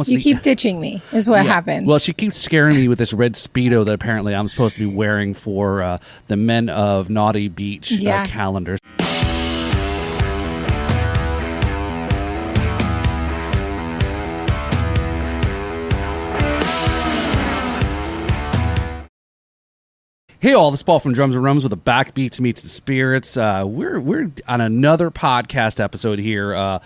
You keep ditching me is what happens. Well, she keeps scaring me with this red Speedo that apparently I'm supposed to be wearing for the Men of Nauti Beach calendar. Hey all, this is Paul from Drums and Rums with the Backbeats Meets the Spirits. We're on another podcast episode here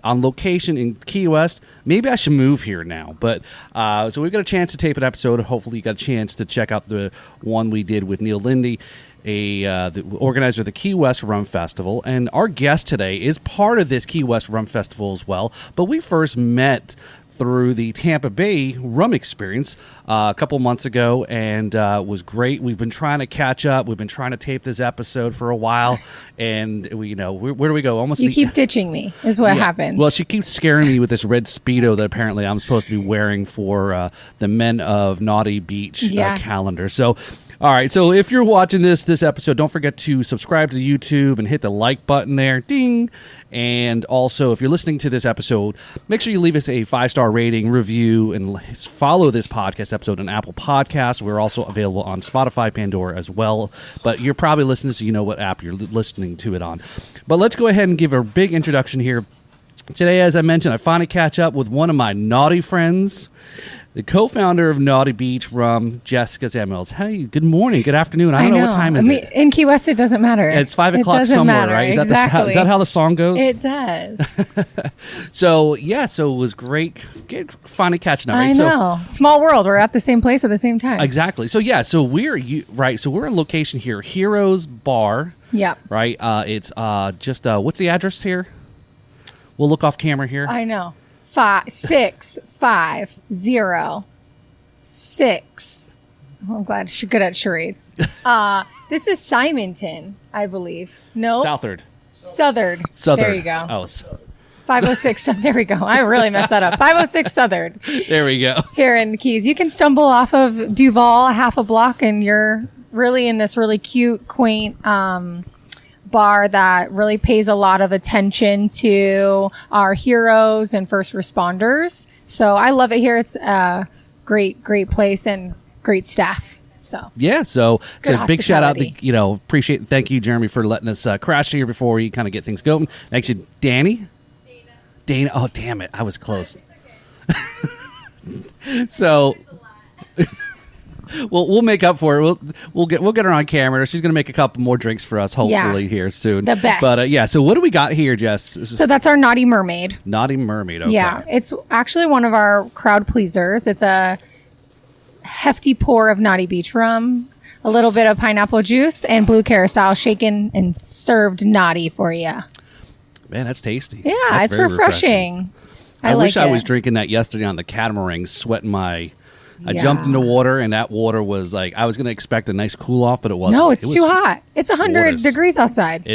on location in Key West. Maybe I should move here now, but so we've got a chance to tape an episode. Hopefully you got a chance to check out the one we did with Neil Lindy, the organizer of the Key West Rum Festival. And our guest today is part of this Key West Rum Festival as well, but we first met through the Tampa Bay Rum Experience a couple months ago, and was great. We've been trying to catch up. We've been trying to tape this episode for a while, and where do we go? You keep ditching me is what happens. Well, she keeps scaring me with this red Speedo that apparently I'm supposed to be wearing for the Men of Nauti Beach calendar. So, all right, so if you're watching this episode, don't forget to subscribe to YouTube and hit the like button there. Ding! And also, if you're listening to this episode, make sure you leave us a 5-star rating, review, and follow this podcast episode on Apple Podcasts. We're also available on Spotify, Pandora as well. But you're probably listening, so you know what app you're listening to it on. But let's go ahead and give a big introduction here. Today, as I mentioned, I finally catch up with one of my naughty friends, the co-founder of Nauti Beach Rum, Jessica Samuels. Hey, good morning, good afternoon. I don't know what time is it. In Key West, it doesn't matter. It's 5 o'clock somewhere, right? Is that how the song goes? It does. So it was great finally catching up. Right? I know. Small world. We're at the same place at the same time. Exactly. So we're in location here, Heroes Bar. Yeah. Right. It's just what's the address here? We'll look off camera here. I know. 6506. Oh, I'm glad she's good at charades. This is Simonton, I believe. No. Southard. Southern. There you go. Oh. 506. There we go. I really messed that up. 506 Southern. There we go. Here in the Keys. You can stumble off of Duval a half a block and you're really in this really cute, quaint bar that really pays a lot of attention to our heroes and first responders. So I love it here. It's a great place and great staff. So a big shout out to, thank you, Jeremy, for letting us crash here before we kind of get things going. Thanks to Dana. Oh, damn it. I was close. So we'll make up for it. We'll get her on camera. She's going to make a couple more drinks for us, hopefully, here soon. The best. But so what do we got here, Jess? So that's our Naughty Mermaid. Naughty Mermaid. Okay. Yeah, it's actually one of our crowd pleasers. It's a hefty pour of Nauti Beach Rum, a little bit of pineapple juice, and blue carousel shaken and served naughty for you. Man, that's tasty. Yeah, that's it's refreshing. I wish I was drinking that yesterday on the catamaran, sweating my... I jumped into water, and that water was like, I was going to expect a nice cool off, but it wasn't. No, it's too hot. It's 100 degrees outside.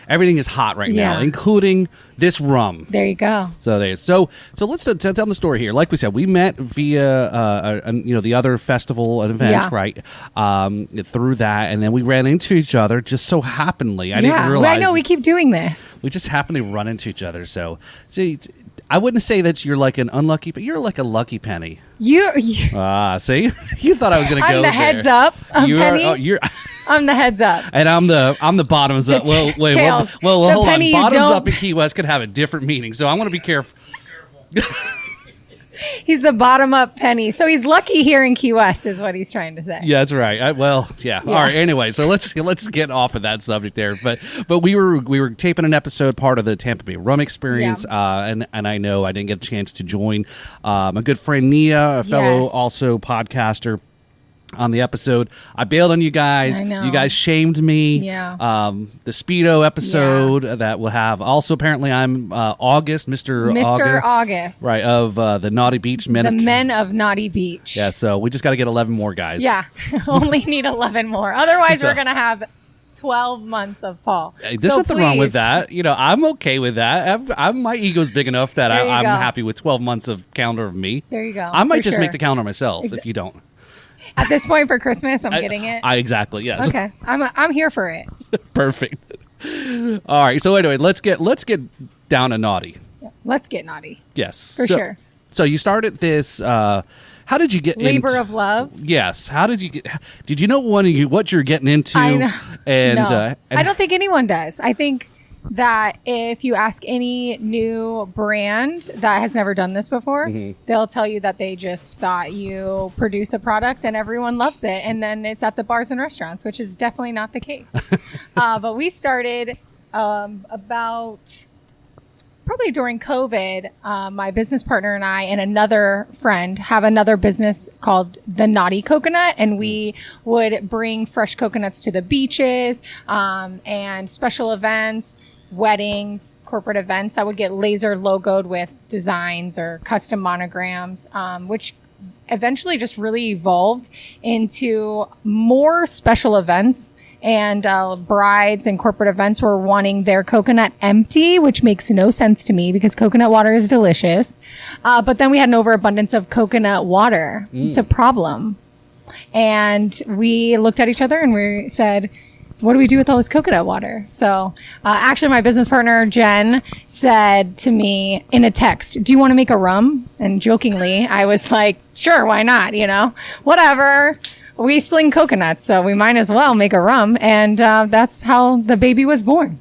Everything is hot right now, including this rum. There you go. So let's tell the story here. Like we said, we met via the other festival event, right? Through that, and then we ran into each other just so happenly. I didn't realize. I know we keep doing this. We just happened to run into each other. So see. I wouldn't say that you're like an unlucky, but you're like a lucky penny. See? You thought I was going to go there. I'm the heads up, Penny. I'm the heads up. And I'm the bottoms up. Well, wait, hold on. Bottoms up in Key West could have a different meaning, so I want to be careful. He's the bottom up penny. So he's lucky here in Key West is what he's trying to say. Yeah, that's right. All right. Anyway, so let's get off of that subject there. But we were taping an episode, part of the Tampa Bay Rum Experience, and I know I didn't get a chance to join my good friend Nia, a fellow also podcaster, on the episode. I bailed on you guys. I know. You guys shamed me. Yeah. The Speedo episode that will have also apparently I'm August, Mr. August. Right, of the Nauti Beach Men. The Men of Nauti Beach. Yeah, so we just got to get 11 more guys. Yeah. Only need 11 more. Otherwise we're going to have 12 months of Paul. There's nothing wrong with that. I'm okay with that. My ego's big enough that I'm happy with 12 months of calendar of me. There you go. I might just make the calendar myself if you don't. At this point for Christmas, I'm getting it. Exactly, yes. Okay, I'm here for it. Perfect. All right. So anyway, let's get down to naughty. Let's get naughty. Yes, for sure. So you started this. How did you get labor of love? Yes. How did you get? Did you know what you're getting into? I know. And, no. And I don't think anyone does. I think that if you ask any new brand that has never done this before, they'll tell you that they just thought you produce a product and everyone loves it. And then it's at the bars and restaurants, which is definitely not the case. But we started about probably during COVID. My business partner and I and another friend have another business called the Nauti Coconut. And we would bring fresh coconuts to the beaches and special events, weddings, corporate events that would get laser logoed with designs or custom monograms, which eventually just really evolved into more special events. And brides and corporate events were wanting their coconut empty, which makes no sense to me because coconut water is delicious. But then we had an overabundance of coconut water. It's a problem. And we looked at each other and we said, what do we do with all this coconut water? So actually, my business partner, Jen, said to me in a text, do you want to make a rum? And jokingly, I was like, sure, why not? Whatever. We sling coconuts, so we might as well make a rum. And that's how the baby was born.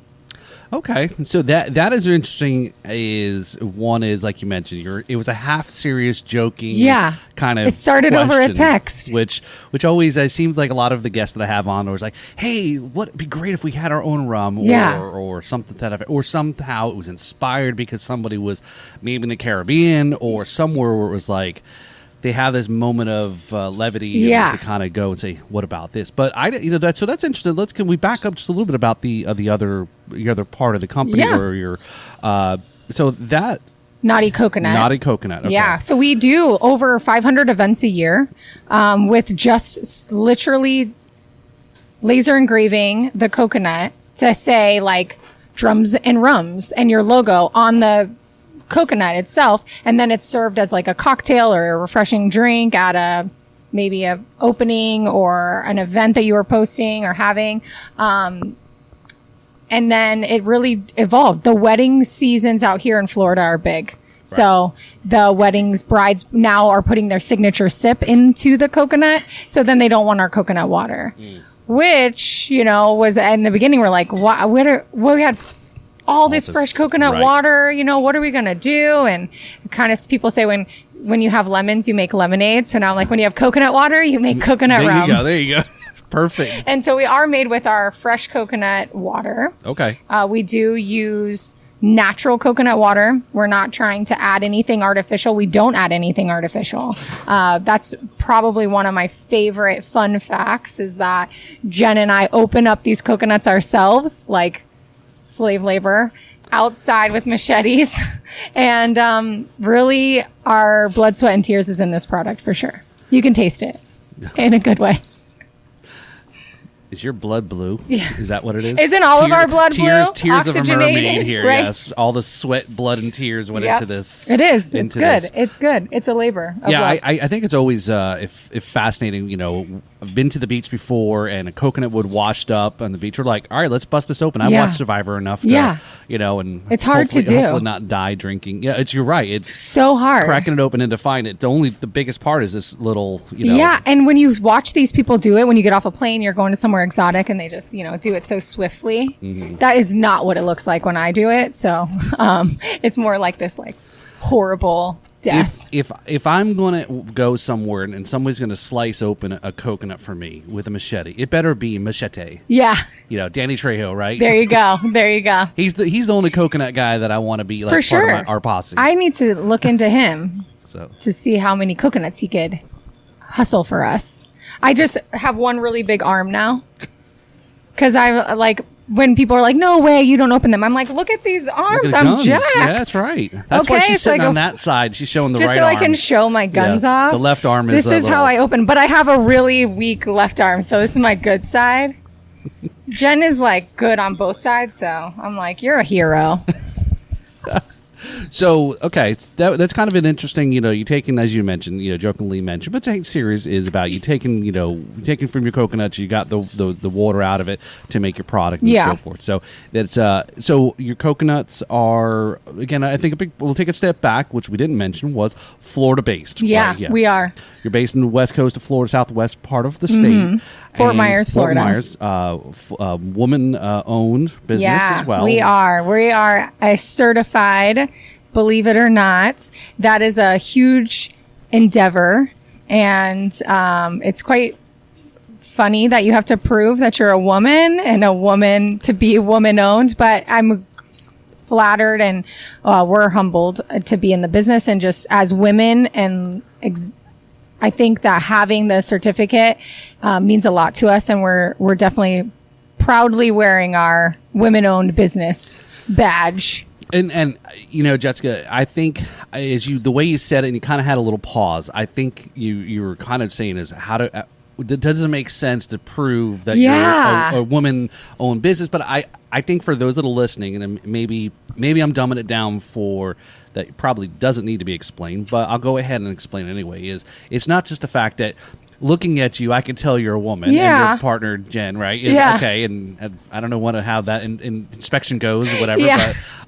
Okay, so that is interesting. Is like you mentioned, it was a half serious, joking, kind of. It started over a text, which always seems like a lot of the guests that I have on was like, "Hey, it'd be great if we had our own rum, or something or somehow it was inspired because somebody was maybe in the Caribbean or somewhere where it was like." They have this moment of levity to kind of go and say, "What about this?" But so that's interesting. Can we back up just a little bit about the other part of the company or your so that Nauti Coconut. Nauti Coconut. Okay. Yeah. So we do over 500 events a year with just literally laser engraving the coconut to say like drums and rums and your logo on the coconut itself, and then it's served as like a cocktail or a refreshing drink at maybe a opening or an event that you were posting or having, and then it really evolved. The wedding seasons out here in Florida are big. Right. So the weddings brides now are putting their signature sip into the coconut, so then they don't want our coconut water, which was in the beginning we're like, we had all this fresh coconut water, what are we going to do? And kind of people say when you have lemons, you make lemonade. So now like when you have coconut water, you make coconut rum. There you go. Perfect. And so we are made with our fresh coconut water. Okay. We do use natural coconut water. We're not trying to add anything artificial. We don't add anything artificial. That's probably one of my favorite fun facts is that Jen and I open up these coconuts ourselves, like slave labor outside with machetes and really our blood, sweat, and tears is in this product for sure. You can taste it in a good way. Is your blood blue? Yeah. Is that what it is? Isn't all of our blood blue? Tears of a mermaid here, right? Yes. All the sweat, blood, and tears went into this. It is. It's good. It's good. It's a labor of love. I think it's always if fascinating, I've been to the beach before and a coconut wood washed up on the beach. We're like, all right, let's bust this open. I watched Survivor enough to, and it's hard to do. Hopefully not die drinking. Yeah, you're right. It's so hard. Cracking it open and to find it. The biggest part is this little, Yeah, and when you watch these people do it, when you get off a plane, you're going to somewhere exotic and they just, do it so swiftly. Mm-hmm. That is not what it looks like when I do it. So it's more like this like horrible death. If I'm going to go somewhere and somebody's going to slice open a coconut for me with a machete, it better be machete. Yeah. Danny Trejo, right? There you go. There you go. He's the only coconut guy that I want to be like for sure. Part of our posse. I need to look into him to see how many coconuts he could hustle for us. I just have one really big arm now. Because I like when people are like, no way, you don't open them. I'm like, look at these arms. I'm jacked. Yeah, that's right. That's why she's sitting on that side. She's showing the right arm. Just so I can show my guns off. The left arm is This is how I open. But I have a really weak left arm. So this is my good side. Jen is like good on both sides. So I'm like, you're a hero. So, okay, that's kind of an interesting, you taking, as you mentioned, jokingly mentioned, but St. Series is about you taking, taking from your coconuts, you got the water out of it to make your product and so forth. So that's so your coconuts are, again, I think we'll take a step back, which we didn't mention, was Florida based. Yeah, right? we are. You're based in the west coast of Florida, southwest part of the state. Fort Myers, Florida. Fort Myers, woman-owned business as well. We are. We are a certified, believe it or not. That is a huge endeavor. And it's quite funny that you have to prove that you're a woman and a woman to be woman-owned. But I'm flattered and we're humbled to be in the business and just as women. And I think that having the certificate means a lot to us, and we're definitely proudly wearing our women-owned business badge. And Jessica, I think the way you said it, and you kind of had a little pause. I think you were kind of saying is does it make sense to prove that you're a woman-owned business? But I think for those that are listening, and maybe I'm dumbing it down for that probably doesn't need to be explained, but I'll go ahead and explain it anyway, is it's not just the fact that looking at you, I can tell you're a woman and your partner, Jen, right? Okay, and I don't know how that inspection goes or whatever,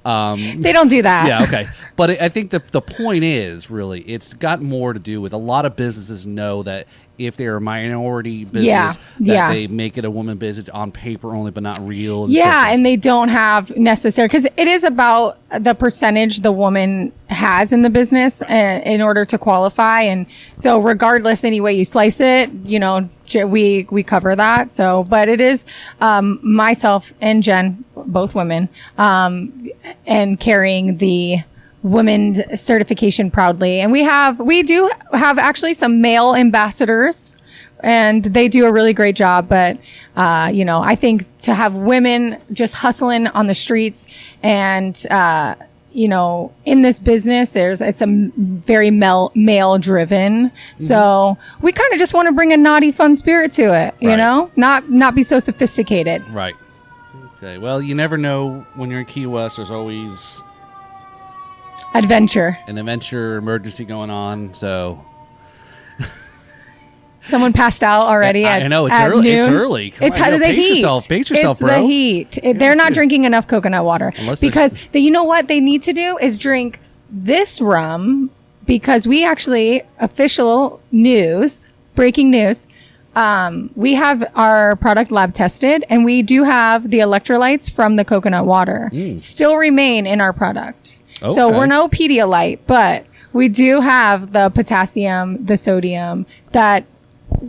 but they don't do that. Yeah, okay. But I think the point is, really, it's got more to do with a lot of businesses know that if they're a minority business, that they make it a woman business on paper only, but not real. And they don't have necessary, because it is about the percentage the woman has in the business in order to qualify. And so regardless, any way you slice it, we cover that. So, but it is myself and Jen, both women, and carrying the women's certification proudly. And we do have actually some male ambassadors, and they do a really great job. But, I think to have women just hustling on the streets and, in this business, it's a very male driven. So we kind of just want to bring a naughty, fun spirit to it, not be so sophisticated. Right. Okay. Well, you never know when you're in Key West. There's always an adventure emergency going on. So someone passed out already. I know it's early. Noon. It's early. It's the heat. Pace yourself, bro. It's the heat. They're not drinking enough coconut water because you know what they need to do is drink this rum, because we actually breaking news. We have our product lab tested, and we do have the electrolytes from the coconut water still remain in our product. Okay. So we're no Pedialyte, but we do have the potassium, the sodium that,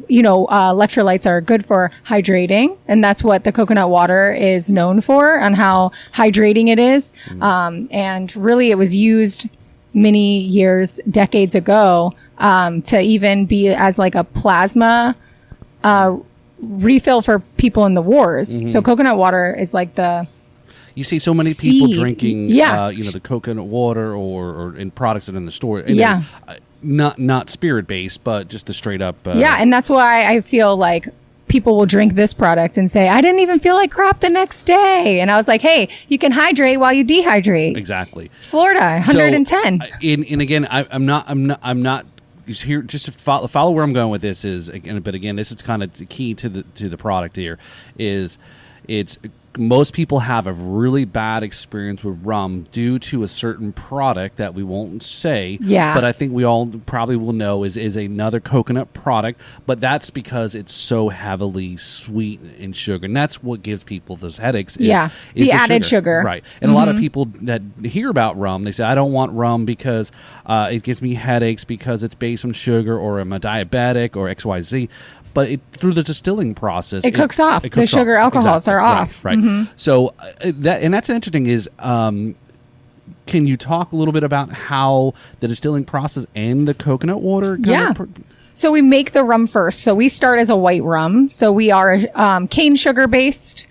electrolytes are good for hydrating. And that's what the coconut water is known for, and how hydrating it is. And really it was used many years, decades ago, to even be as like a plasma, refill for people in the wars. So coconut water is like you see so many people drinking, the coconut water or in products that are in the store. And not spirit based, but just the straight up. And that's why I feel like people will drink this product and say, I didn't even feel like crap the next day. And I was like, hey, you can hydrate while you dehydrate. Exactly. It's Florida, 110. And again, I'm not here just to follow where I'm going with this is, but again, this is kind of the key to the product here is most people have a really bad experience with rum due to a certain product that we won't say. Yeah. But I think we all probably will know is another coconut product. But that's because it's so heavily sweet in sugar. And that's what gives people those headaches. Is the added sugar. Right. And a lot of people that hear about rum, they say, I don't want rum because it gives me headaches because it's based on sugar, or I'm a diabetic, or XYZ. But through the distilling process, it cooks off. The sugar alcohols are off. Right. So that's interesting. Is can you talk a little bit about how the distilling process and the coconut water? So we make the rum first. So we start as a white rum. So we are cane sugar based.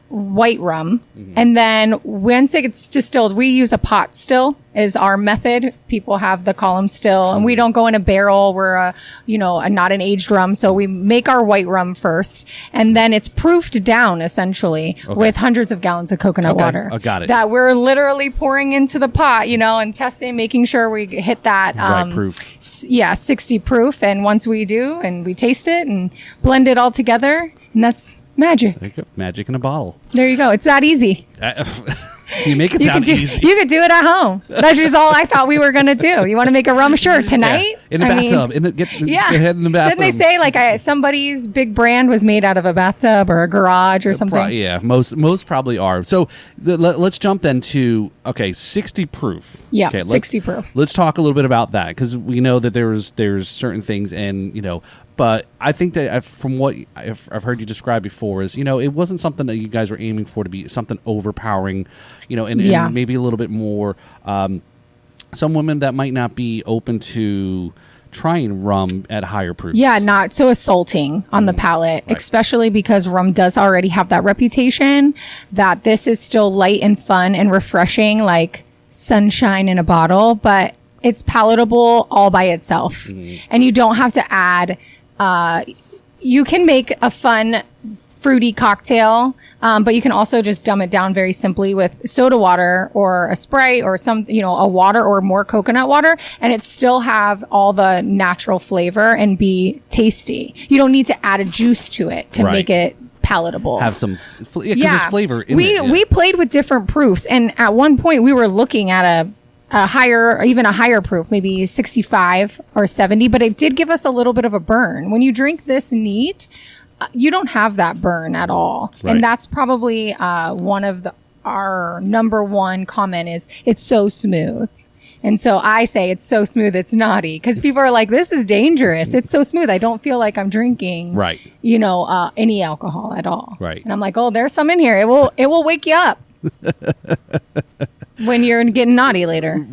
white rum. And then once it gets distilled, we use a pot still is our method. People have the column still, and we don't go in a barrel. We're not an aged rum. So we make our white rum first, and then it's proofed down essentially with hundreds of gallons of coconut water. Oh, got it. That we're literally pouring into the pot, and testing, making sure we hit that right proof. 60 proof. And once we do, and we taste it and blend it all together, and that's magic. There you go. Magic in a bottle. There you go. It's that easy. You make it sound easy. You could do it at home. That's just all I thought we were going to do. You want to make a rum? Sure. Tonight? Yeah. In the bathtub. Get ahead in the bathroom. Didn't they say somebody's big brand was made out of a bathtub or a garage or something? Yeah. Most probably are. So let's jump then to, 60 proof. Yeah, okay, 60 proof. Let's talk a little bit about that, because we know that there's certain things, and, but I think that from what I've heard you describe before is, it wasn't something that you guys were aiming for to be something overpowering, and maybe a little bit more. Some women that might not be open to trying rum at higher proofs. Yeah, not so assaulting on the palate, especially because rum does already have that reputation that this is still light and fun and refreshing, like sunshine in a bottle, but it's palatable all by itself. And you don't have to add... you can make a fun fruity cocktail, but you can also just dumb it down very simply with soda water or a Sprite or a water or more coconut water, and it still have all the natural flavor and be tasty. You don't need to add a juice to it to make it palatable. Have some there's flavor in it. We played with different proofs, and at one point we were looking at a higher proof, maybe 65 or 70, but it did give us a little bit of a burn. When you drink this neat, you don't have that burn at all. Right. And that's probably one of our number one comment is it's so smooth. And so I say it's so smooth, it's naughty, because people are like, this is dangerous. It's so smooth. I don't feel like I'm drinking, any alcohol at all. Right. And I'm like, oh, there's some in here. It will wake you up. When you're getting naughty later.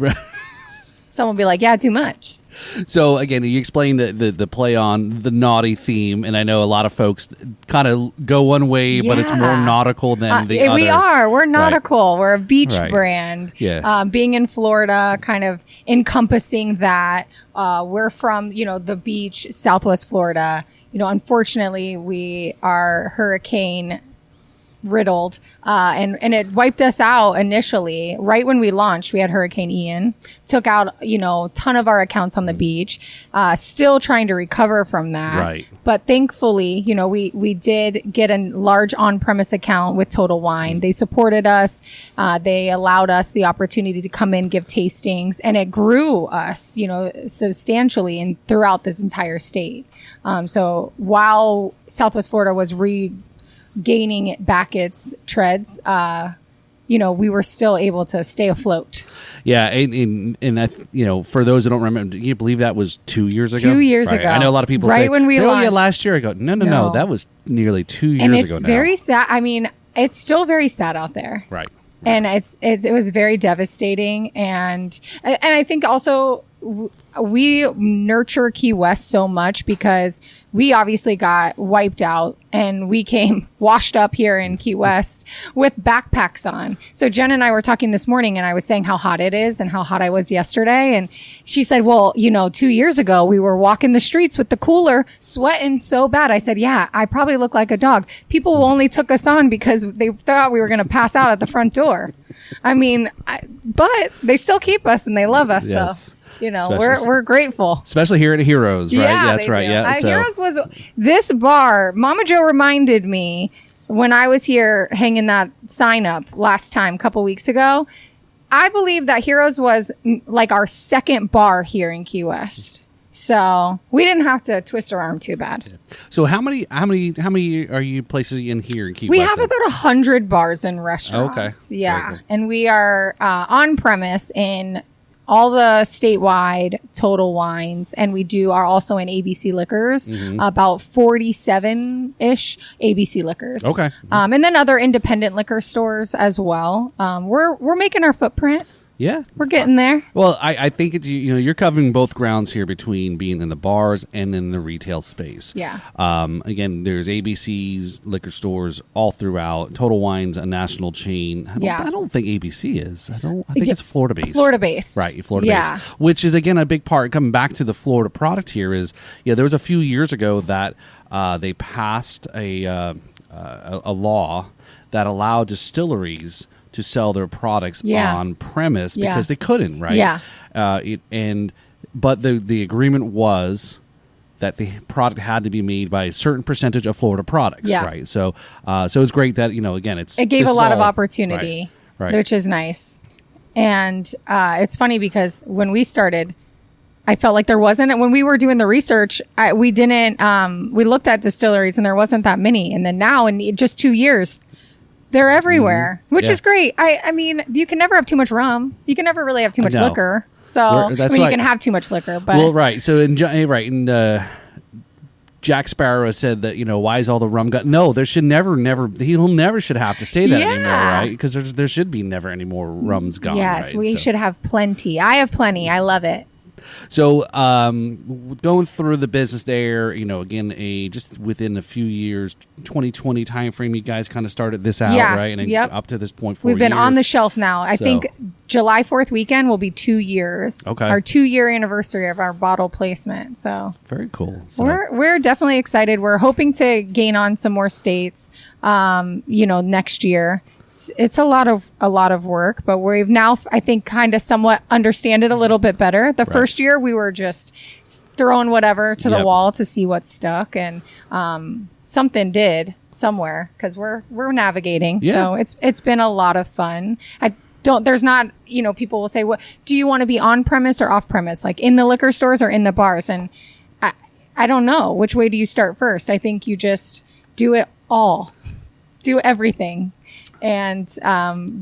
Someone will be like, yeah, too much. So again, you explained the play on the naughty theme, and I know a lot of folks kind of go one way, but it's more nautical than the other. We're nautical. We're a beach brand. Yeah. Being in Florida, kind of encompassing that. We're from, the beach, Southwest Florida. Unfortunately, we are hurricane riddled, and it wiped us out initially. Right when we launched, we had Hurricane Ian, took out a ton of our accounts on the beach. Still trying to recover from that. Right. But thankfully, we did get a large on-premise account with Total Wine. They supported us. They allowed us the opportunity to come in, give tastings, and it grew us, substantially and throughout this entire state. So while Southwest Florida was gaining it back its treads, we were still able to stay afloat. Yeah, and that, for those who don't remember, do you believe that was 2 years ago? 2 years ago. I know a lot of people say, when we oh launched. Yeah, last year. I go, no, that was nearly 2 years and ago it's now. very sad. I mean, it's still very sad out there. Right. And it was very devastating. And I think also we nurture Key West so much because we obviously got wiped out and we came washed up here in Key West with backpacks on. So Jen and I were talking this morning and I was saying how hot it is and how hot I was yesterday. And she said, well, 2 years ago we were walking the streets with the cooler sweating so bad. I said, yeah, I probably look like a dog. People only took us on because they thought we were going to pass out at the front door. I mean, but they still keep us and they love us. Yes. So. We're grateful. Especially here at Heroes, right? Yeah, that's right. Do. Yeah. Heroes was this bar. Mama Jo reminded me when I was here hanging that sign up last time, a couple weeks ago. I believe that Heroes was like our second bar here in Key West. So we didn't have to twist our arm too bad. Yeah. So how many are you places in here in Key West? We have about 100 bars and restaurants. Okay. Yeah. Cool. And we are on premise in all the statewide Total Wines, and we are also in ABC Liquors, about 47-ish ABC Liquors. Okay. And then other independent liquor stores as well. We're making our footprint. Yeah. We're getting there. Well, I think it's, you're covering both grounds here between being in the bars and in the retail space. Yeah. Again, there's ABCs, liquor stores all throughout. Total Wine's a national chain. I don't think ABC is. I think it's Florida-based. Florida-based. Right, Florida-based. Which is, again, a big part. Coming back to the Florida product here is, there was a few years ago that they passed a law that allowed distilleries to sell their products on premise because they couldn't, right? Yeah. But the agreement was that the product had to be made by a certain percentage of Florida products, right? So it's great that again it gave a lot of opportunity, right, which is nice. And it's funny because when we started, I felt like there wasn't. When we were doing the research, we didn't. We looked at distilleries and there wasn't that many. And then now, in just 2 years, they're everywhere, which is great. I mean, you can never have too much rum. You can never really have too much liquor. So you can have too much liquor, but right. So Jack Sparrow said that why is all the rum got? No, there should never should have to say that anymore, right? Because there should be never any more rums gone. Yes, right? we should have plenty. I have plenty. I love it. So going through the business there, again, just within a few years, 2020 timeframe, you guys kind of started this out, right? And up to this point, 4 years. We've been on the shelf now. I think July 4th weekend will be 2 years. Okay. Our 2-year anniversary of our bottle placement. So very cool. So we're definitely excited. We're hoping to gain on some more states, next year. It's a lot of work, but we've now, I think, kind of somewhat understand it a little bit better. The first year we were just throwing whatever to the wall to see what stuck, and something did somewhere because we're navigating. So it's been a lot of fun. There's not, people will say, what do you want to be on premise or off premise, like in the liquor stores or in the bars? And I don't know, which way do you start first? I think you just do it all, do everything, and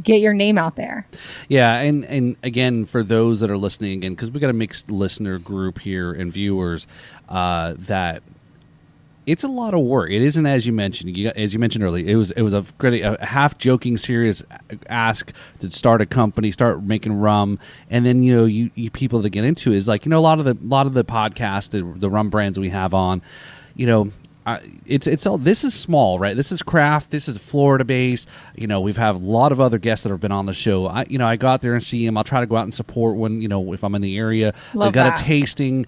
get your name out there. Yeah, and again, for those that are listening again, because we got a mixed listener group here and viewers, that it's a lot of work. It isn't as you mentioned. As you mentioned earlier, it was a half joking, serious ask to start a company, start making rum, and then you people that get into it is like a lot of the podcasts, the rum brands we have on, it's all, this is small, right? This is craft. This is Florida based. We've had a lot of other guests that have been on the show. I go out there and see them. I'll try to go out and support when, if I'm in the area. They've got a tasting,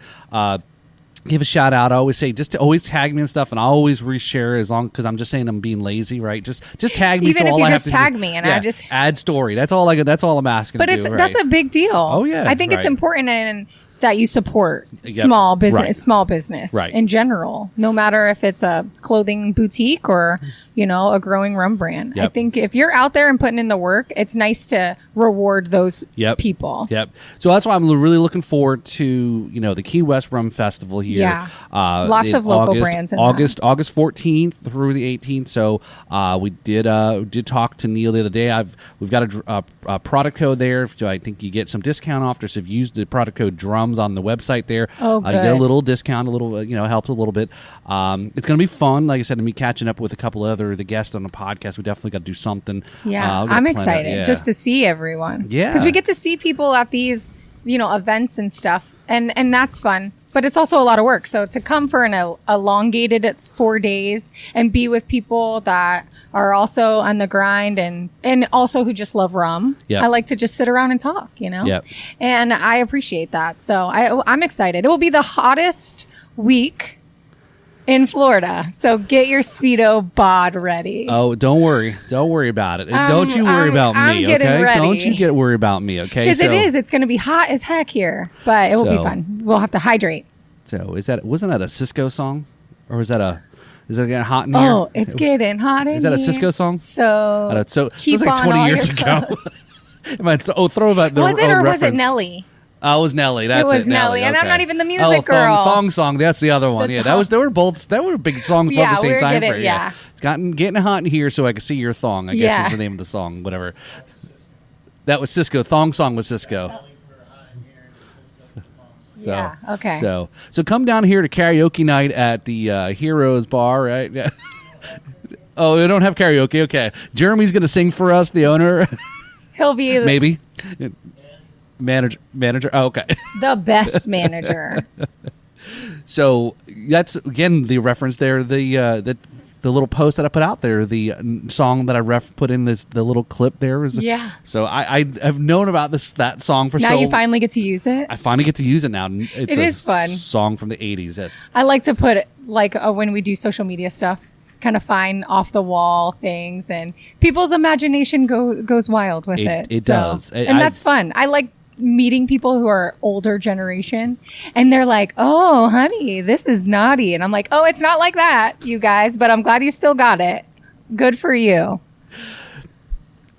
give a shout out. I always say, just to always tag me and stuff, and I'll always reshare because I'm just saying I'm being lazy, right? Just tag me. Even if you just tag me and I just add story. That's all I'm asking. But that's a big deal. Oh yeah. I think it's important that you support small business in general, no matter if it's a clothing boutique or, a growing rum brand. I think if you're out there and putting in the work, it's nice to reward those people. Yep. So that's why I'm really looking forward to, the Key West Rum Festival here. Yeah. Lots of local brands in August 14th through the 18th. So we did talk to Neil the other day. We've got a product code there. So I think you get some discount off. So if you use the product code DRUMS on the website there, you get a little discount, a little, helps a little bit. It's going to be fun. Like I said, me catching up with a couple other the guests on the podcast. We definitely got to do something. Yeah, I'm excited just to see everyone. Yeah, because we get to see people at these, events and stuff, and that's fun. But it's also a lot of work. So to come for an elongated 4 days and be with people that are also on the grind and also who just love rum. I like to just sit around and talk, and I appreciate that. So I'm excited. It will be the hottest week in Florida. So get your Speedo bod ready. Oh, don't worry about it. Don't you worry about me, okay? Ready. Don't you worry about me, okay? Because it's going to be hot as heck here, but it will be fun. We'll have to hydrate. So wasn't that a Cisco song? Or was that is it getting hot in here? Oh, it's getting hot in here. Is that a Cisco song? So it was like 20 years ago. Throw about the Was it or reference. Was it Nelly? It was Nelly. That's it. Was Nelly, and I'm not even the music girl. Thong song. That's the other one. They were big songs at the same time frame. Yeah. It's getting hot in here, so I can see your thong. I guess is the name of the song. Whatever. That was Cisco. Thong song was Cisco. So, okay. So come down here to karaoke night at the Heroes Bar, right? Yeah. Oh, they don't have karaoke. Okay. Jeremy's going to sing for us, the owner. He'll be maybe. Manager. Oh, okay. The best manager. So that's again the reference there. The little post that I put out there, the song that I put in the little clip there is. Yeah. So I have known about that song for now you finally get to use it. I finally get to use it now. It's it is fun. Song from the 80s. Yes. I like to put when we do social media stuff, kind of find off the wall things, and people's imagination goes wild with it. It does, and that's fun. I like meeting people who are older generation, and they're like, "Oh, honey, this is naughty," and I'm like, "Oh, it's not like that, you guys, but I'm glad you still got it. Good for you."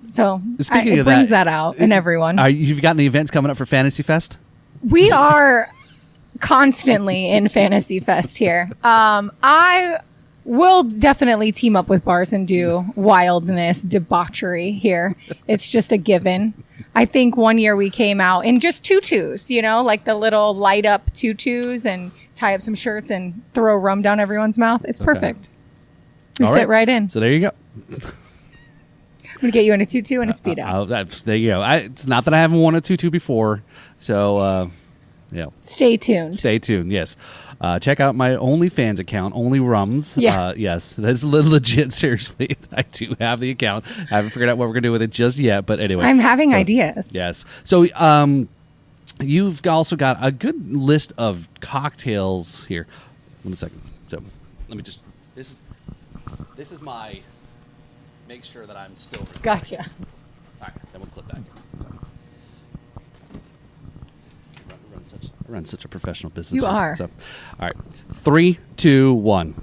So it brings that out in everyone. You've got any events coming up for Fantasy Fest? We are constantly in Fantasy Fest here. I will definitely team up with bars and do wildness, debauchery here. It's just a given. I think one year we came out in just tutus, like the little light up tutus, and tie up some shirts and throw rum down everyone's mouth. It's perfect. We fit right in. So there you go. I'm going to get you in a tutu and a Speedo. There you go. It's not that I haven't worn a tutu before. So, Stay tuned. Stay tuned, yes. Check out my OnlyFans account, Only Rums. Yeah. Yes, that's legit, seriously. I do have the account. I haven't figured out what we're going to do with it just yet, but anyway. I'm having ideas. Yes. So you've also got a good list of cocktails here. 1 second. So let me just, this is my, make sure that I'm still. Gotcha. All right, then we'll clip that. I run such a professional business. You are. So, all right. 3, 2, 1.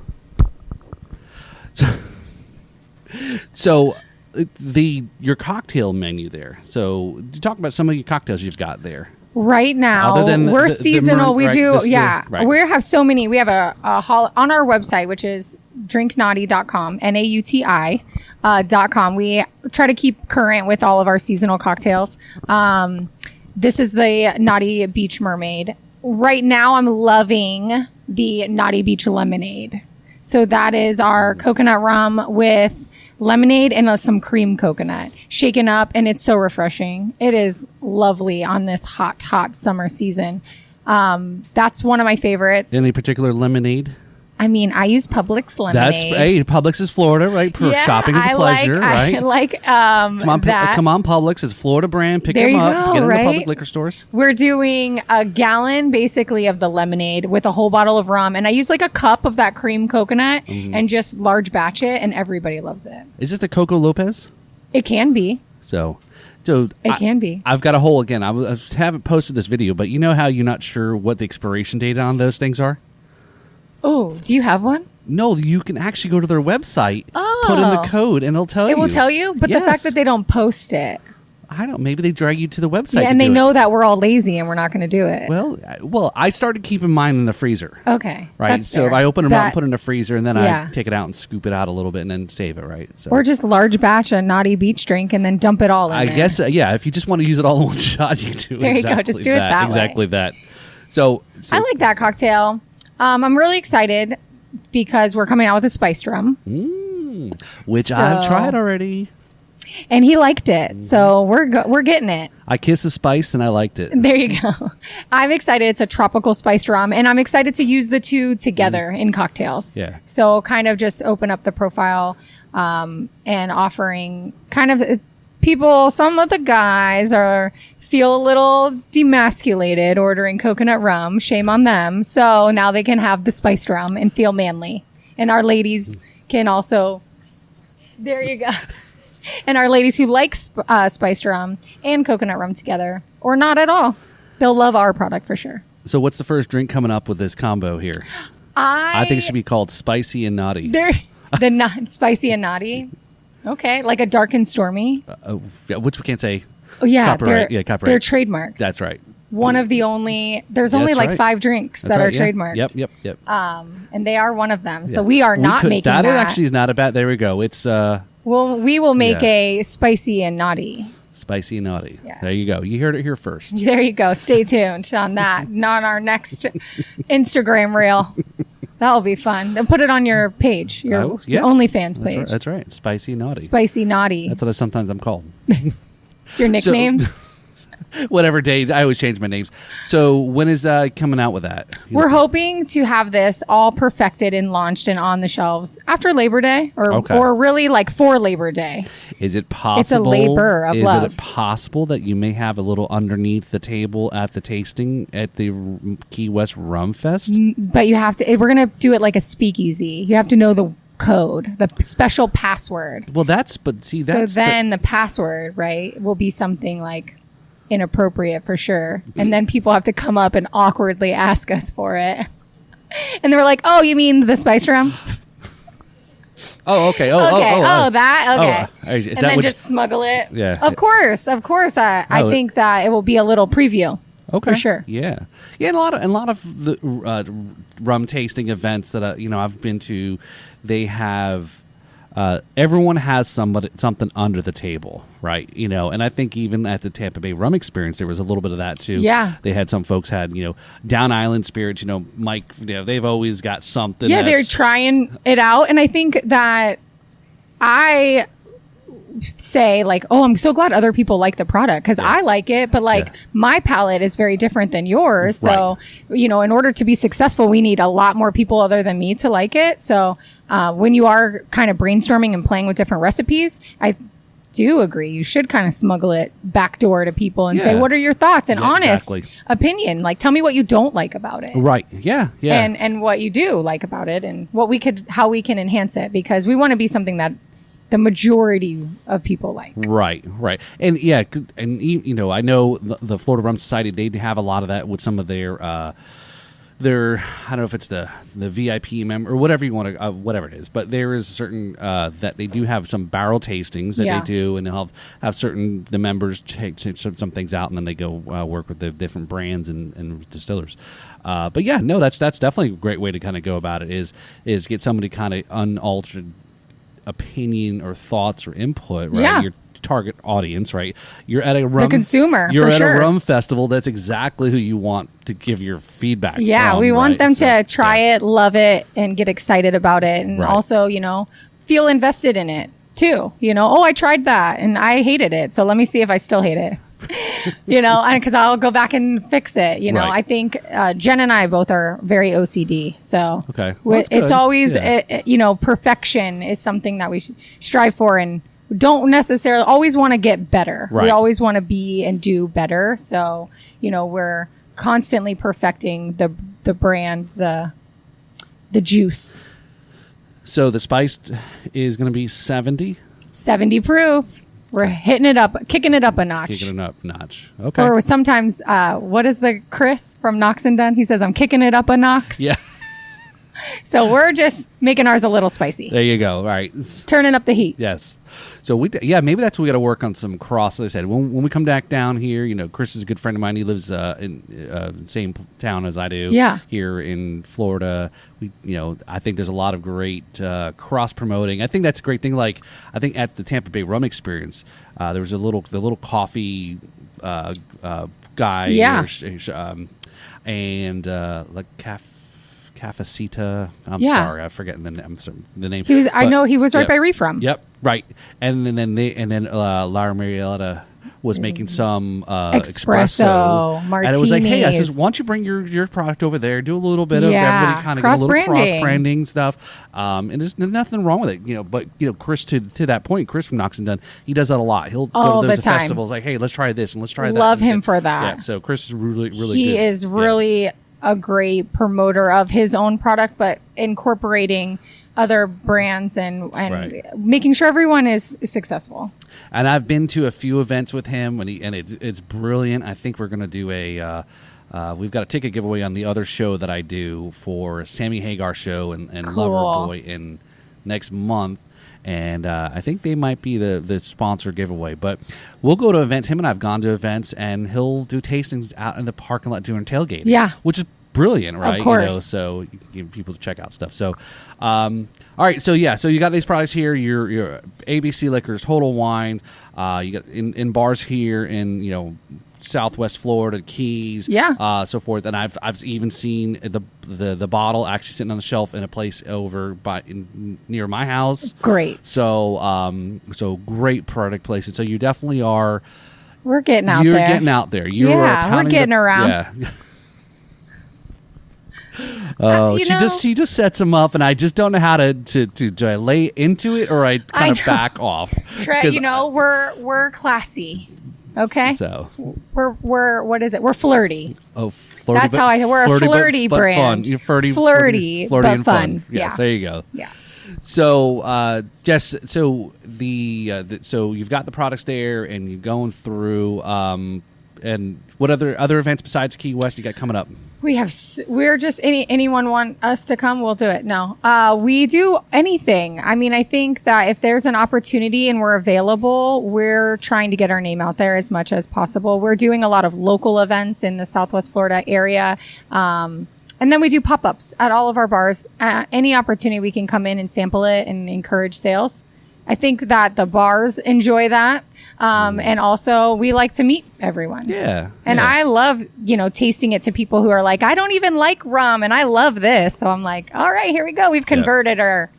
So your cocktail menu there. So talk about some of your cocktails you've got there. Right now, we're seasonal. We have so many. We have a on our website, which is drinknauti.com, NAUTI.com. We try to keep current with all of our seasonal cocktails. This is the Nauti Beach Mermaid. Right now, I'm loving the Nauti Beach Lemonade. So that is our coconut rum with lemonade and some cream coconut shaken up, and it's so refreshing. It is lovely on this hot summer season. That's one of my favorites. Any particular lemonade? I mean, I use Publix lemonade. Publix is Florida, right? Shopping is a pleasure, right? I like come on, Publix is a Florida brand. Pick them up. Get in the public liquor stores. We're doing a gallon, basically, of the lemonade with a whole bottle of rum, and I use like a cup of that cream coconut and just large batch it, and everybody loves it. Is this a Coco Lopez? It can be. So it can be. I've got a whole again. I haven't posted this video, but you know how you're not sure what the expiration date on those things are? Oh, do you have one? No, you can actually go to their website, put in the code, and it'll tell you. It will tell you? But the fact that they don't post it. I don't. Maybe they drag you to the website. Yeah, and they know that we're all lazy and we're not going to do it. Well, I started keeping mine in the freezer. Okay. Right. So if I open them up and put it in the freezer, and then I take it out and scoop it out a little bit and then save it, right? So. Or just large batch a Nauti Beach drink and then dump it all in I guess, if you just want to use it all in one shot, you do there exactly you go. Just do it that way. Exactly that. So I like that cocktail. I'm really excited because we're coming out with a spiced rum. Which I've tried already. And he liked it. So we're getting it. I kissed the spice and I liked it. There you go. I'm excited. It's a tropical spiced rum. And I'm excited to use the two together in cocktails. Yeah. So kind of just open up the profile and offering kind of people, some of the guys feel a little demasculated ordering coconut rum. Shame on them. So now they can have the spiced rum and feel manly. And our ladies can also, there you go. And our ladies who like spiced rum and coconut rum together, or not at all, they'll love our product for sure. So what's the first drink coming up with this combo here? I think it should be called Spicy and Naughty. Spicy and Naughty? Okay, like a dark and stormy? Which we can't say. Oh, yeah. Copyright. They're trademarked. That's right. One of the only, there's only like 5 drinks that are trademarked. Yep. And they are one of them. So we are not making that. That actually is not a bad, there we go. It's, well, we will make a spicy and naughty. Spicy and naughty. Yes. There you go. You heard it here first. There you go. Stay tuned on that. Not our next Instagram reel. That'll be fun. Then put it on your page, your OnlyFans page. That's right. Spicy naughty. Spicy naughty. That's what sometimes I'm called. It's your nickname. whatever day. I always change my names. So when is coming out with that? We're hoping to have this all perfected and launched and on the shelves after Labor Day, or really like for Labor Day. Is it possible? It's a labor of love. Is it possible that you may have a little underneath the table at the tasting at the Key West Rum Fest? But you have to. We're gonna do it like a speakeasy. You have to know the code, the special password. Well, so then the password, right, will be something like inappropriate for sure, and then people have to come up and awkwardly ask us for it, and they're like, "Oh, you mean the spice rum?" Oh, okay. That okay. Is and that then just smuggle it. Yeah. Of course. I think that it will be a little preview. Okay. For sure. Yeah. Yeah. And a lot of the rum tasting events that I've been to, they have everyone has something under the table, right? And I think even at the Tampa Bay Rum Experience, there was a little bit of that too. Yeah. They had some folks had Down Island spirits. Mike. they've always got something. Yeah, they're trying it out, and I think that I say like, oh, I'm so glad other people like the product because I like it, but my palate is very different than yours. So, in order to be successful, we need a lot more people other than me to like it. So when you are kind of brainstorming and playing with different recipes, I do agree. You should kind of smuggle it backdoor to people and say, what are your thoughts and honest opinion? Like, tell me what you don't like about it. Right. Yeah. Yeah. And what you do like about it and how we can enhance it, because we want to be something that the majority of people like. Right. And I know the Florida Rum Society, they have a lot of that with some of their I don't know if it's the VIP member or whatever you want to, whatever it is, but there is a certain that they do have some barrel tastings that they do, and they'll have the members take some things out, and then they go work with the different brands and distillers. But yeah, no, that's definitely a great way to kind of go about it. Is get somebody kind of unaltered opinion or thoughts or input, right? Yeah. Your target audience, right? You're at a rum, the consumer. You're at a rum festival. That's exactly who you want to give your feedback. Yeah, we want them to try it, love it, and get excited about it, and also, feel invested in it too. Oh, I tried that and I hated it, so let me see if I still hate it. Because I'll go back and fix it. I think Jen and I both are very OCD. So it's always, perfection is something that we strive for and don't necessarily always want to get better. Right. We always want to be and do better. So, we're constantly perfecting the brand, the juice. So the spiced is going to be 70 proof. We're hitting it up, kicking it up a notch. Okay. Or sometimes, what is the Chris from Knox and Dunn? He says, I'm kicking it up a Knox. Yeah. So we're just making ours a little spicy. There you go. All right. Turning up the heat. Yes. So maybe that's what we got to work on some cross. Like I said, when we come back down here, Chris is a good friend of mine. He lives in the same town as I do. Yeah. Here in Florida, I think there's a lot of great cross promoting. I think that's a great thing. Like I think at the Tampa Bay Rum Experience, there was the little coffee guy. Yeah. And like Cafecita. I'm sorry, I'm forgetting the name. I know he was right by Reef Rum. Yep, right. And then Lara Marietta was making some espresso martinis. And it was like, hey, I says, why don't you bring your product over there, do a little bit of everybody kind of get a little cross branding stuff. And there's nothing wrong with it, But Chris, to that point, Chris from Knox and Dunn, he does that a lot. He'll go to those festivals, like, hey, let's try this and let's try that. Love him for that. Yeah. So Chris is really good. He is really a great promoter of his own product, but incorporating other brands and making sure everyone is successful. And I've been to a few events with him, and it's brilliant. I think we're going to do we've got a ticket giveaway on the other show that I do for Sammy Hagar show and cool. Loverboy in next month. And I think they might be the sponsor giveaway. But we'll go to events. Him and I have gone to events, and he'll do tastings out in the parking lot doing tailgating. Yeah. Which is brilliant, right? Of course. So you can get people to check out stuff. So, all right. So, so you got these products here. Your ABC Liquors, Total Wines. You got in bars here in, Southwest Florida, Keys, so forth. And I've even seen the bottle actually sitting on the shelf in a place over near my house. Great. So great product placement. So you definitely are, We're getting out You're there. getting out there. You Yeah, we're getting around. Yeah. Oh, she just sets them up, and I just don't know how to do I lay into it or I kind of back off. We're classy. Okay. So we're what is it? We're flirty. Oh, flirty. That's how we're a flirty but brand. Fun. You're flirty but and fun. Yes, there you go. Yeah. So, Jess, so so you've got the products there, and you're going through. And what other events besides Key West you got coming up? We're just anyone want us to come, we'll do it. No, we do anything. I mean, I think that if there's an opportunity and we're available, we're trying to get our name out there as much as possible. We're doing a lot of local events in the Southwest Florida area. And then we do pop-ups at all of our bars. Any opportunity we can come in and sample it and encourage sales. I think that the bars enjoy that. And also we like to meet everyone. Yeah. And I love, tasting it to people who are like, I don't even like rum and I love this. So I'm like, all right, here we go. We've converted her.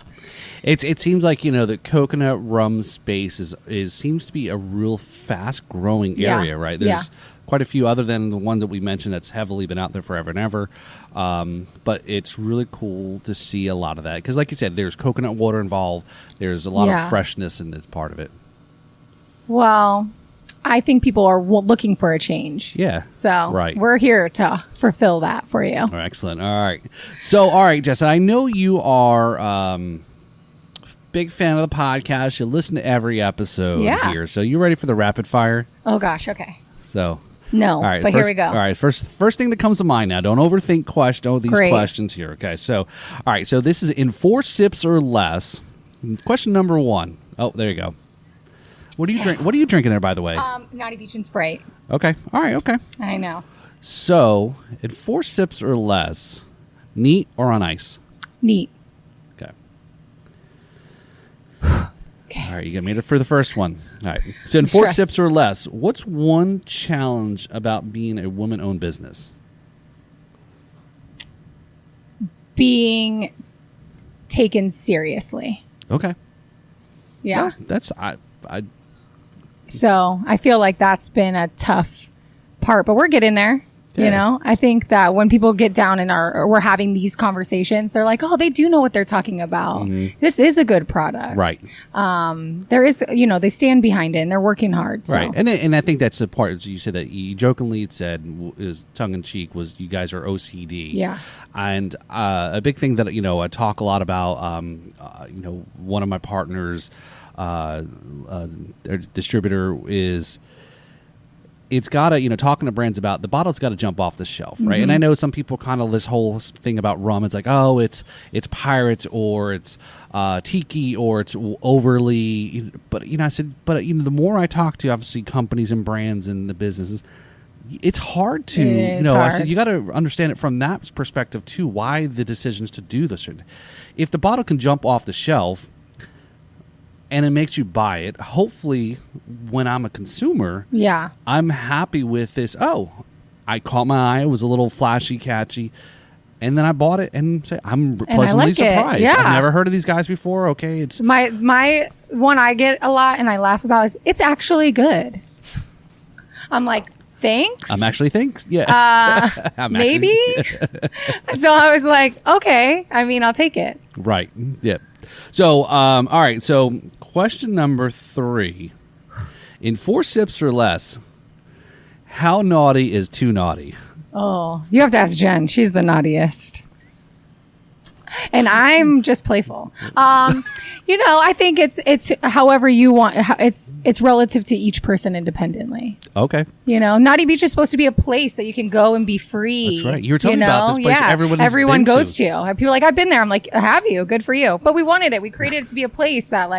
It seems like, the coconut rum space seems to be a real fast growing area, right? There's quite a few other than the one that we mentioned that's heavily been out there forever and ever. But it's really cool to see a lot of that. Because like you said, there's coconut water involved. There's a lot of freshness in this part of it. Well, I think people are looking for a change. Yeah. So right. We're here to fulfill that for you. Oh, excellent. All right. So, all right, Jess, I know you are big fan of the podcast. You listen to every episode here. So you ready for the rapid fire? Oh, gosh. Okay. So. No, all right, but here we go. All right, first thing that comes to mind now. Don't overthink questions here. Okay, so, all right, so this is in 4 sips or less. Question number 1. Oh, there you go. What do you drink? What are you drinking there, by the way? Nauti Beach and Sprite. Okay. All right. Okay. I know. So, in 4 sips or less, neat or on ice? Neat. Okay. All right, you got made it for the first one. All right. So, in 4 sips or less, what's one challenge about being a woman-owned business? Being taken seriously. Okay. Yeah. No, that's So I feel like that's been a tough part, but we're getting there. Yeah. I think that when people get down and we're having these conversations, they're like, oh, they do know what they're talking about. Mm-hmm. This is a good product. Right. There is, they stand behind it and they're working hard. So. Right. And I think that's the part you said that you jokingly said is tongue in cheek was you guys are OCD. Yeah. And a big thing that, I talk a lot about, one of my partners, their distributor is, it's got to, talking to brands about the bottle's got to jump off the shelf, right? Mm-hmm. And I know some people kind of this whole thing about rum. It's like, oh, it's Pirates or it's Tiki or it's overly. But I said, but the more I talk to obviously companies and brands and the businesses, it's hard to, hard. I said you got to understand it from that perspective too. Why the decisions to do this? If the bottle can jump off the shelf. And it makes you buy it. Hopefully, when I'm a consumer, I'm happy with this. Oh, I caught my eye. It was a little flashy, catchy. And then I bought it and say, I'm pleasantly surprised. Yeah. I've never heard of these guys before. Okay, it's my one I get a lot and I laugh about is it's actually good. I'm like, thanks. I'm actually thanks. Yeah. Maybe. So I was like, okay. I mean, I'll take it. Right. Yeah. So, all right. So, question number 3. In 4 sips or less, how naughty is too naughty? Oh, you have to ask Jen. She's the naughtiest. And I'm just playful. I think it's however you want. It's relative to each person independently. Okay. Nauti Beach is supposed to be a place that you can go and be free. That's right. You were telling me about this place everyone goes to. People are like, I've been there. I'm like, have you? Good for you. But we wanted it. We created it to be a place that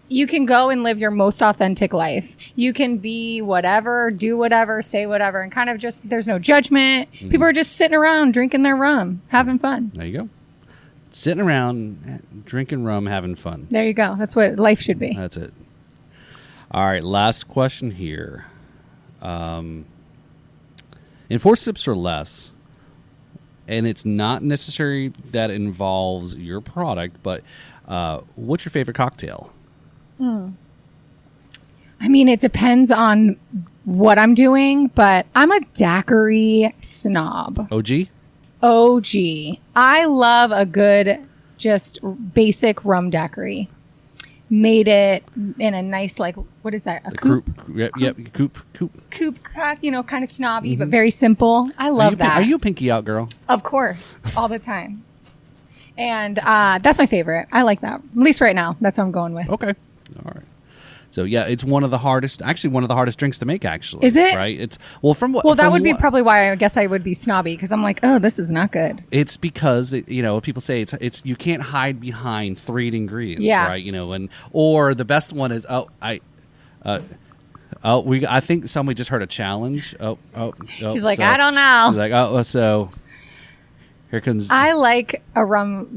you can go and live your most authentic life. You can be whatever, do whatever, say whatever, and kind of just, there's no judgment. Mm-hmm. People are just sitting around drinking their rum, having fun. There you go. Sitting around, drinking rum, having fun. There you go. That's what life should be. That's it. All right, last question here. In 4 sips or less, and it's not necessary that it involves your product, but what's your favorite cocktail? I mean, it depends on what I'm doing, but I'm a daiquiri snob. OG? OG. I love a good, just basic rum daiquiri. Made it in a nice, like, what is that? A coupe? Coupe class, kind of snobby, but very simple. I love that. Are you a pinky out girl? Of course. All the time. And that's my favorite. I like that. At least right now. That's what I'm going with. Okay. All right. So yeah, it's one of the hardest drinks to make. Actually, is it? Right? It's that would be probably why I guess I would be snobby because I'm like, oh, this is not good. It's because people say it's you can't hide behind 3 ingredients, right? Or the best one is I think somebody just heard a challenge. She's like, I don't know. She's like, so. Here comes. I like a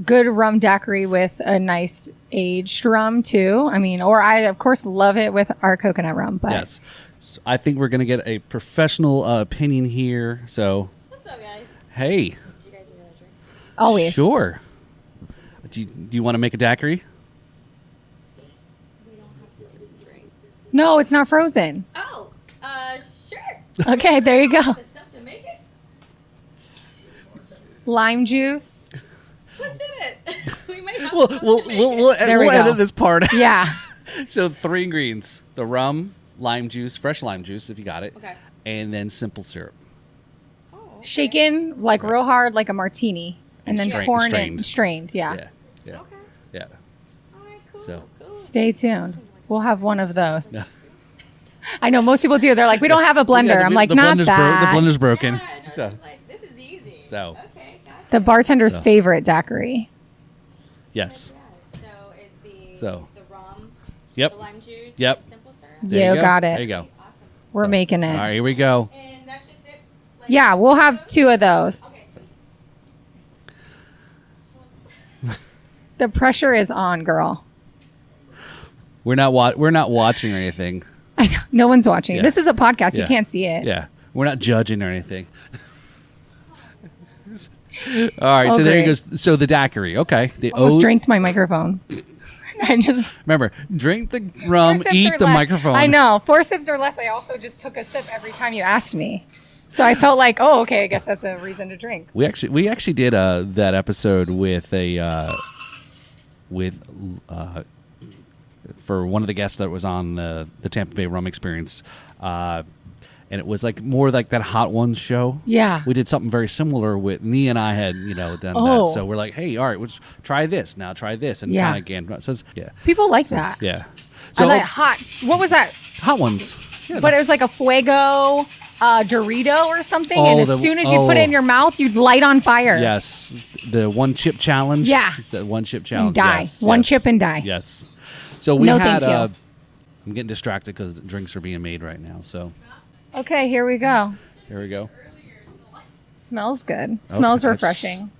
good rum daiquiri with a nice aged rum too. I mean, or I of course love it with our coconut rum. But yes, so I think we're gonna get a professional opinion here. So, what's up, guys? Hey, do you guys need a drink? Always. Sure. Do you want to make a daiquiri? We don't have to do some drinks. No, it's not frozen. Oh, sure. Okay, there you go. The stuff to make it. Lime juice. What's in it? We might have. We'll edit this part. Yeah. So 3 ingredients: the rum, lime juice, fresh lime juice if you got it, Okay. and then simple syrup. Oh. Okay. Shaken like real hard, like a martini, and then poured strained. in, strained. Yeah. Yeah. Okay. Yeah. All right. Cool. So- Cool. Stay tuned. We'll have one of those. I know most people do. They're like, we don't have a blender. Yeah, I'm like, the not blender's that. the blender's broken. Yeah, no, So, it's like, this is easy. So. Okay. Gotcha. The bartender's So. favorite daiquiri. yes. So is So. the rum, Yep. the lime juice, Yep. and simple syrup? There You go. got it. There you go. Awesome. We're making it. All right, here we go. And that's just it. Like, Yeah, we'll have 2 of those. Okay. The pressure is on, girl. We're not watching or anything. I know. No one's watching. Yeah. This is a podcast. Yeah. You can't see it. Yeah, we're not judging or anything. All right, Oh, so there great. you goes. So the daiquiri, okay. The Almost drank my microphone. I just Remember, drink the rum, 4 sips eat or the less. microphone. I know. 4 sips or less. I also just took a sip every time you asked me. So I felt like, oh, okay, I guess that's a reason to drink. We actually did that episode with for one of the guests that was on the Tampa Bay Rum Experience, and it was like more like that Hot Ones show. Yeah. We did something very similar with me and I had done that. So we're like, hey, all right, let's try this now. Try this, and Yeah. kind of again. So yeah, People like that. yeah. I So like hot. What was that? Hot Ones. Yeah, But it was like a fuego Dorito or something. Oh, and as soon as you put it in your mouth, you'd light on fire. yes, the 1 chip challenge. Yeah. It's the 1 chip challenge. die. Yes, 1 yes, chip and die. Yes. So we No, had. thank you. I'm getting distracted because drinks are being made right now. So Okay, here we go. here we go. Smells good. Smells that's- refreshing.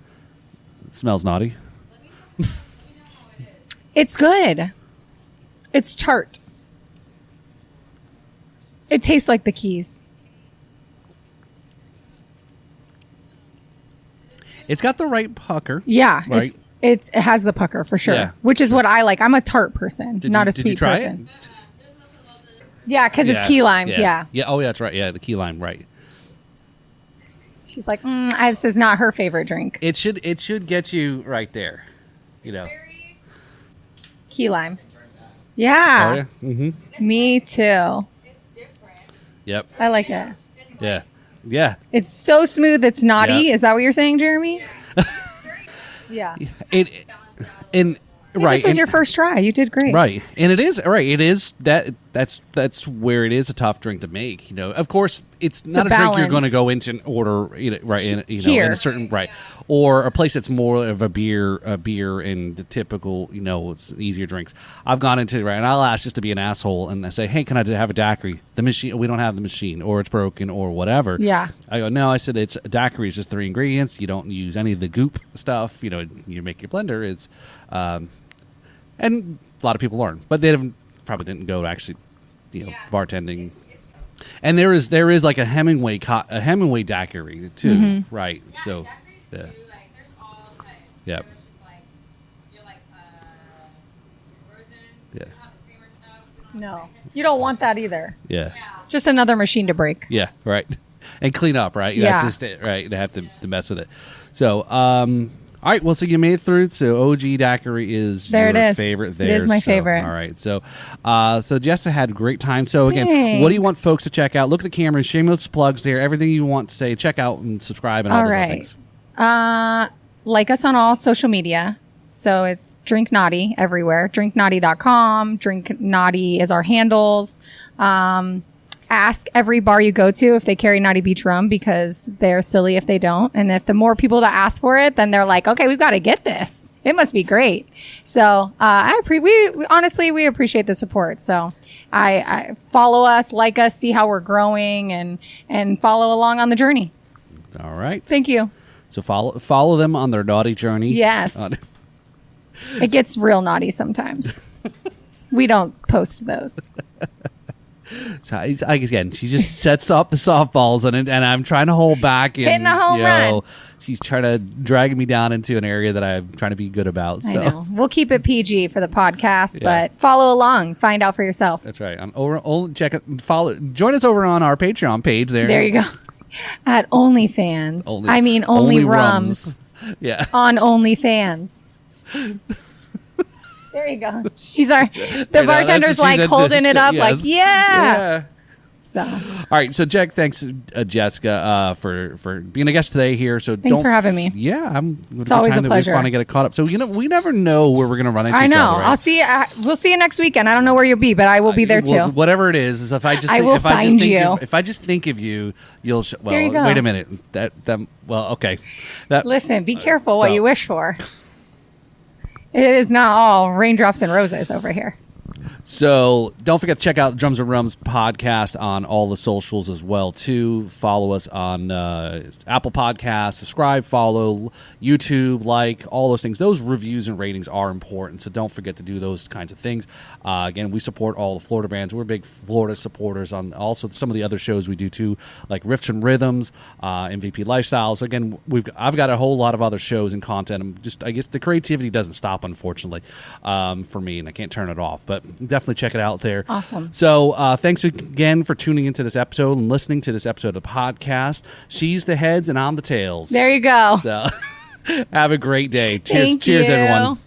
It smells naughty. It's good. It's tart. It tastes like the Keys. It's got the right pucker. Yeah, Right. it has the pucker for sure, Yeah. which is what I like. I'm a tart person, not a Did sweet you try person. it? Yeah, because it's key lime. Yeah. Yeah. Oh, yeah, that's right. Yeah, the key lime. Right. She's like, this is not her favorite drink. It should get you right there. Very Key lime. Yeah, Oh yeah. Mm-hmm. me too. it's different. Yep. I like it. Yeah. Yeah. It's so smooth. It's naughty. Yeah. Is that what you're saying, Jeremy? Yeah. And right. This was and- your first try. You did great. Right, and it is right. It is that's where it is a tough drink to make. Of course, it's not a drink you're balance. going to go into and order. Right, in Here. a certain right, or a place that's more of a beer and the typical. It's easier drinks. I've gone into right, and I'll ask just to be an asshole, and I say, hey, can I have a daiquiri? The machine, we don't have the machine, or it's broken, or whatever. Yeah. I go, no. I said it's a daiquiri is just 3 ingredients. You don't use any of the goop stuff. You make your blender. It's and a lot of people learn, but they probably didn't go to actually, bartending. And there is like a Hemingway daiquiri too, Mm-hmm. right? So, yeah, Like, there's all types. Yep. So it's just like, you're like, frozen. Yeah. You don't have the creamer stuff. You don't have No, you don't want that either. yeah, Just another machine to break. Yeah, right. And clean up, right? Yeah. That's just it, right? You have to mess with it. So, all right. Well, so you made it through. So OG Daiquiri is There your it is. favorite there. It is my So, favorite. All right. So, so Jessa had a great time. So again, Thanks. what do you want folks to check out? Look at the camera, shameless plugs there. Everything you want to say, check out and subscribe and all All those other right. things. Like us on all social media. So it's Drink Nauti everywhere. DrinkNauti.com. Drink Nauti is our handles. Ask every bar you go to if they carry Nauti Beach Rum because they're silly if they don't. And if the more people that ask for it, then they're like, okay, we've got to get this. It must be great. So we honestly appreciate the support. So I follow us, like us, see how we're growing, and follow along on the journey. All right. Thank you. So follow them on their naughty journey. Yes. It gets real naughty sometimes. We don't post those. So again, she just sets up the softballs and I'm trying to hold back. And, Hitting a home run. She's trying to drag me down into an area that I'm trying to be good about. So. I know. We'll keep it PG for the podcast, Yeah. but follow along. Find out for yourself. That's right. Join us over on our Patreon page there. There you go. At OnlyFans. Only Rums. Yeah. On OnlyFans. There you go. The bartender's like holding it up, like, yeah. So, all right. So, Jack, thanks, Jessica, for being a guest today here. So, thanks for having me. Yeah, it's always a pleasure. We finally get it caught up. So, we never know where we're going to run into. I know. Each other, right? I'll see. We'll see you next weekend. I don't know where you'll be, but I will be there too. Whatever it is if I just I will find you. If I just think of you, you'll. There you go. Wait a minute. Okay. Listen, be careful what you wish for. It is not all raindrops and roses over here. So don't forget to check out Drums and Rums podcast on all the socials as well too. Follow us on Apple Podcasts, subscribe, follow, YouTube, like, all those things. Those reviews and ratings are important, so don't forget to do those kinds of things. Again, we support all the Florida bands. We're big Florida supporters on also some of the other shows we do too, like Riffs and Rhythms, MVP Lifestyles. Again, I've got a whole lot of other shows and content. I guess the creativity doesn't stop, unfortunately, for me, and I can't turn it off. But definitely check it out there. Awesome. So thanks again for tuning into this episode and listening to this episode of the podcast. She's the heads and I'm the tails. There you go. So have a great day. Cheers, Thank cheers, you. everyone.